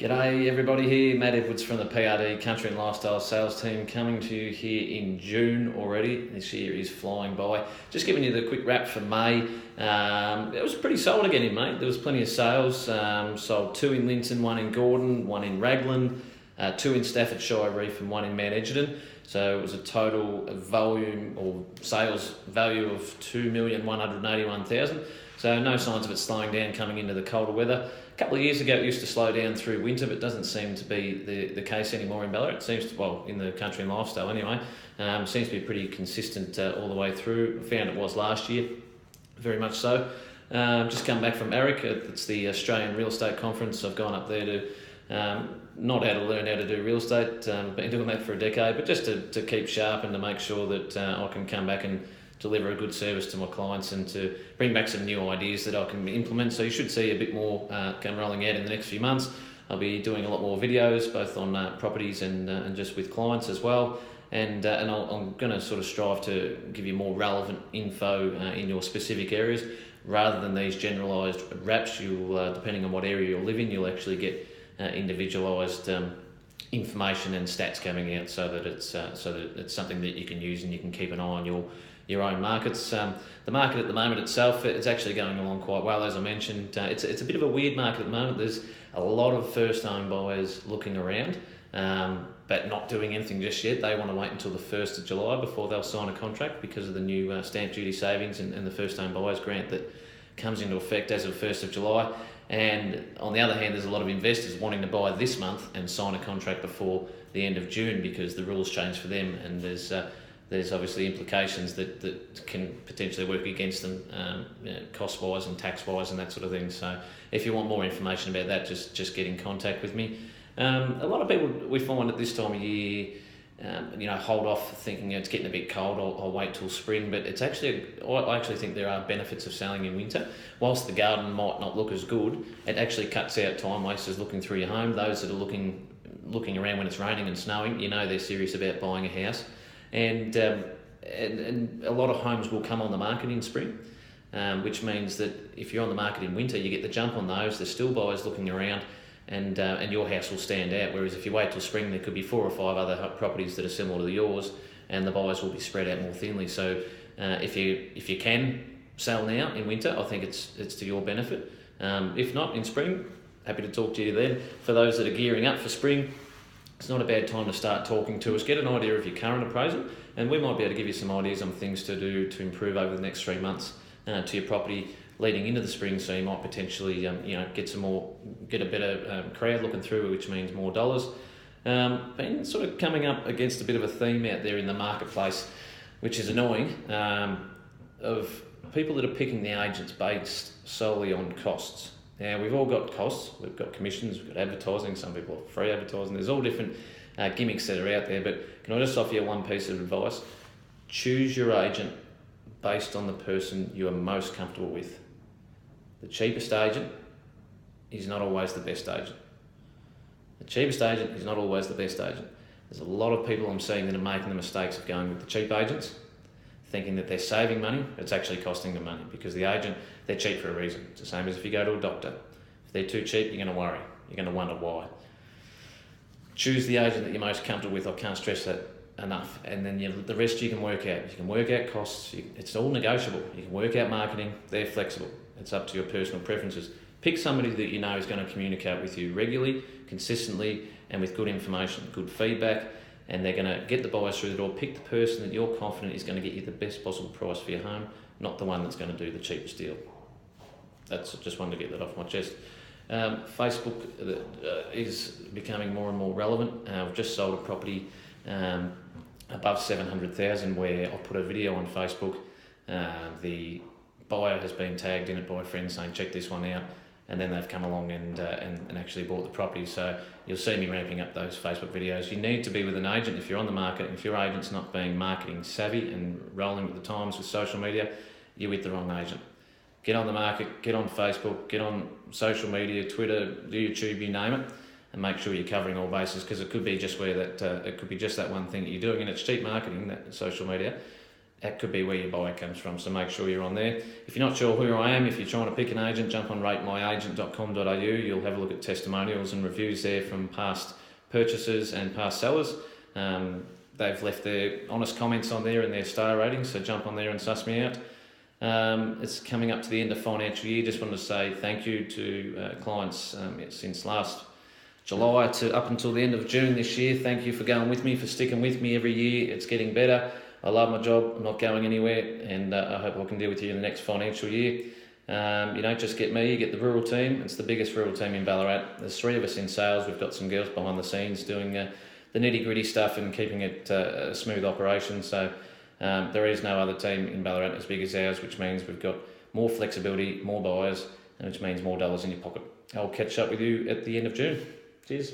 G'day everybody, here Matt Edwards from the PRD Country and Lifestyle Sales Team, coming to you here in June already. This year is flying by. Just giving you the quick wrap for May. It was pretty solid again in May. There was plenty of sales. Sold 2 in Linton, 1 in Gordon, 1 in Raglan, 2 in Staffordshire Reef and 1 in Mount Egerton. So it was a total volume or sales value of 2,181,000. So no signs of it slowing down coming into the colder weather. A couple of years ago it used to slow down through winter, but it doesn't seem to be the case anymore in Ballarat. It seems to, well, in the country and lifestyle anyway, seems to be pretty consistent all the way through. I found it was last year, very much so. Just come back from AREC. It's the Australian Real Estate Conference. I've gone up there to not how to learn how to do real estate, been doing that for a decade, but just to keep sharp and to make sure that I can come back and deliver a good service to my clients and to bring back some new ideas that I can implement. So you should see a bit more come rolling out in the next few months. I'll be doing a lot more videos, both on properties and just with clients as well. And I'm going to sort of strive to give you more relevant info in your specific areas, rather than these generalised wraps. You'll, depending on what area you live in, you'll actually get individualised information and stats coming out, so that it's something that you can use and you can keep an eye on your own markets. The market at the moment itself, it's actually going along quite well, as I mentioned. It's a bit of a weird market at the moment. There's a lot of first home buyers looking around, but not doing anything just yet. They want to wait until the 1st of July before they'll sign a contract, because of the new stamp duty savings and the first home buyers grant that comes into effect as of 1st of July. And on the other hand, there's a lot of investors wanting to buy this month and sign a contract before the end of June, because the rules change for them, and there's obviously implications that can potentially work against them, cost-wise and tax-wise and that sort of thing. So if you want more information about that, just get in contact with me. A lot of people, we find at this time of year, hold off thinking it's getting a bit cold, I'll wait till spring, but it's actually, I actually think there are benefits of selling in winter. Whilst the garden might not look as good, it actually cuts out time wasters looking through your home. Those that are looking around when it's raining and snowing, they're serious about buying a house. And a lot of homes will come on the market in spring, which means that if you're on the market in winter, you get the jump on those. There's still buyers looking around, and your house will stand out. Whereas if you wait till spring, there could be 4 or 5 other properties that are similar to yours, and the buyers will be spread out more thinly. So if you can sell now in winter, I think it's to your benefit. If not, in spring, happy to talk to you then. For those that are gearing up for spring, it's not a bad time to start talking to us. Get an idea of your current appraisal, and we might be able to give you some ideas on things to do to improve over the next 3 months to your property leading into the spring. So you might potentially get a better crowd looking through, which means more dollars. Been sort of coming up against a bit of a theme out there in the marketplace, which is annoying, of people that are picking the agents based solely on costs. Now, we've all got costs. We've got commissions, we've got advertising, some people have free advertising. There's all different gimmicks that are out there, but can I just offer you one piece of advice? Choose your agent based on the person you are most comfortable with. The cheapest agent is not always the best agent. The cheapest agent is not always the best agent. There's a lot of people I'm seeing that are making the mistakes of going with the cheap agents, thinking that they're saving money, but it's actually costing them money, because the agent, they're cheap for a reason. It's the same as if you go to a doctor. If they're too cheap, you're going to worry. You're going to wonder why. Choose the agent that you're most comfortable with. I can't stress that enough. And then the rest you can work out. You can work out costs. It's all negotiable. You can work out marketing. They're flexible. It's up to your personal preferences. Pick somebody that you know is going to communicate with you regularly, consistently, and with good information, good feedback, and they're going to get the buyers through the door. Pick the person that you're confident is going to get you the best possible price for your home, not the one that's going to do the cheapest deal. That's just wanted to get that off my chest. Facebook is becoming more and more relevant. I've just sold a property above 700,000 where I put a video on Facebook. The buyer has been tagged in it by a friend saying, check this one out, and then they've come along and actually bought the property. So you'll see me ramping up those Facebook videos. You need to be with an agent if you're on the market. If your agent's not being marketing savvy and rolling with the times with social media, you're with the wrong agent. Get on the market, get on Facebook, get on social media, Twitter, YouTube, you name it, and make sure you're covering all bases, because it could be just where it could be just that one thing that you're doing, and it's cheap marketing, that social media. that could be where your buy comes from, so make sure you're on there. If you're not sure who I am, if you're trying to pick an agent, jump on ratemyagent.com.au. You'll have a look at testimonials and reviews there from past purchasers and past sellers. They've left their honest comments on there and their star ratings, so jump on there and suss me out. It's coming up to the end of financial year. Just wanted to say thank you to clients since last July to up until the end of June this year. Thank you for going with me, for sticking with me every year. It's getting better. I love my job. I'm not going anywhere, and I hope I can deal with you in the next financial year. You don't just get me, you get the rural team. It's the biggest rural team in Ballarat. There's 3 of us in sales. We've got some girls behind the scenes doing the nitty-gritty stuff and keeping it a smooth operation. So there is no other team in Ballarat as big as ours, which means we've got more flexibility, more buyers, and which means more dollars in your pocket. I'll catch up with you at the end of June. Cheers.